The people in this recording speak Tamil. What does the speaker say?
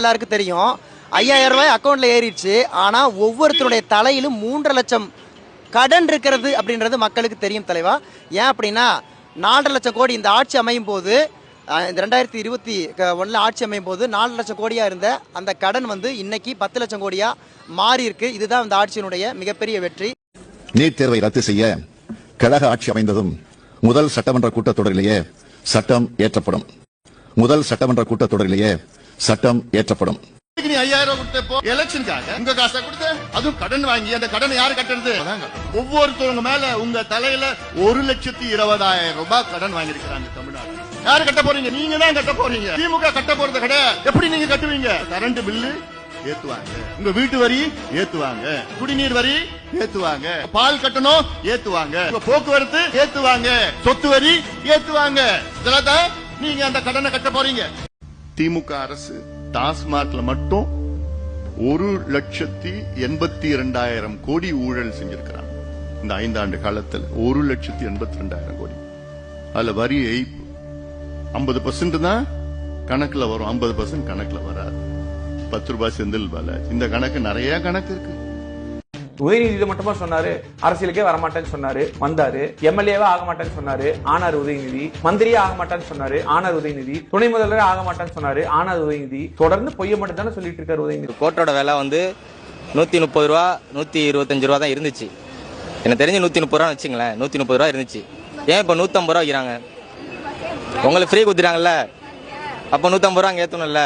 எல்லாருக்கும் தெரியும் 5000 ரூபாய் அக்கௌண்ட்ல ஏறிடுச்சு. ஆனா ஒவ்வொருத்தருடைய தலையிலும் 3.5 லட்சம் கடன் இருக்கிறது அப்படின்றது மக்களுக்கு தெரியும் தலைவா. ஏன் அப்படின்னா 4.5 லட்சம் கோடி இந்த ஆட்சி அமையும் போது, இந்த 2021 ஆட்சி அமையும் போது 4 லட்சம் கோடியா இருந்த அந்த கடன் இன்னைக்கு 10 லட்சம் கோடியா மாறி இருக்கு. இதுதான் இந்த ஆட்சியினுடைய மிகப்பெரிய வெற்றி. நீட் தேர்வை ரத்து செய்ய கழக ஆட்சி அமைந்ததும் முதல் சட்டமன்ற கூட்டத்தொடரிலேயே சட்டம் ஏற்றப்படும். முதல் சட்டமன்ற கூட்டத்தொடரிலேயே சட்டம் ஏற்றப்படும். நீ 5000 கொடுத்தப்போ எலெக்ஷனுக்காக உங்க காசை கொடுத்து அதுவும் கடன் வாங்கி அந்த கடனை யாரு கட்டுறது? ஒவ்வொருத்தவங்க மேல உங்க தலையில 1,20,000 ரூபாய் கடன் வாங்கியிருக்கிறாங்க தமிழ்நாடு. யாரு கட்ட போறீங்க? நீங்க தான் கட்ட போறீங்க. திமுக கட்ட போறது கிடையாது. எப்படி நீங்க கட்டுவீங்க? கரண்ட் பில்லு ஏத்துவாங்க, உங்க வீட்டு வரி ஏத்துவாங்க, குடிநீர் வரி ஏத்துவாங்க, பால் கட்டணம் ஏத்துவாங்க, போக்குவரத்து ஏத்துவாங்க, சொத்து வரி ஏத்துவாங்க. இதெல்லாம் தான் நீங்க அந்த கடனை கட்ட போறீங்க. திமுக அரசு டாஸ்மாக்ல மட்டும் 1,82,000 கோடி ஊழல் செஞ்சிருக்கிறாங்க. இந்த 5 ஆண்டு காலத்தில் 1,82,000 கோடி. அதுல வரி 50% தான் கணக்குல வரும், 50% கணக்குல வராது. 10 ரூபாய் செந்தில் பாலாஜி, இந்த கணக்கு நிறைய கணக்கு இருக்கு. உதயநிதி மட்டுமா சொன்னாரு, அரசியலுக்கே வரமாட்டேன்னு சொன்னாரு, வந்தாரு. எம்எல்ஏவா ஆக மாட்டேன்னு சொன்னாரு, ஆனார் உதயநிதி. மந்திரியே ஆக மாட்டேன்னு சொன்னாரு, ஆனார் உதயநிதி. துணை முதல்வரே ஆக மாட்டேன்னு சொன்னாரு, ஆனார் உதயநிதி. தொடர்ந்து பொய்ய மட்டும் தானே சொல்லிட்டு இருக்காரு உதயநிதி. கோட்டோட விலை 130 ரூபா 125 ரூபா தான் இருந்துச்சு. எனக்கு தெரிஞ்சு 130 ரூபா வச்சுங்களேன், 130 ரூபா இருந்துச்சு. ஏன் இப்போ 150 ரூபா வைக்கிறாங்க? உங்களுக்கு ஃப்ரீ குடுத்துறாங்கல்ல, அப்போ 150 ரூபா அங்கே ஏற்றணும்ல.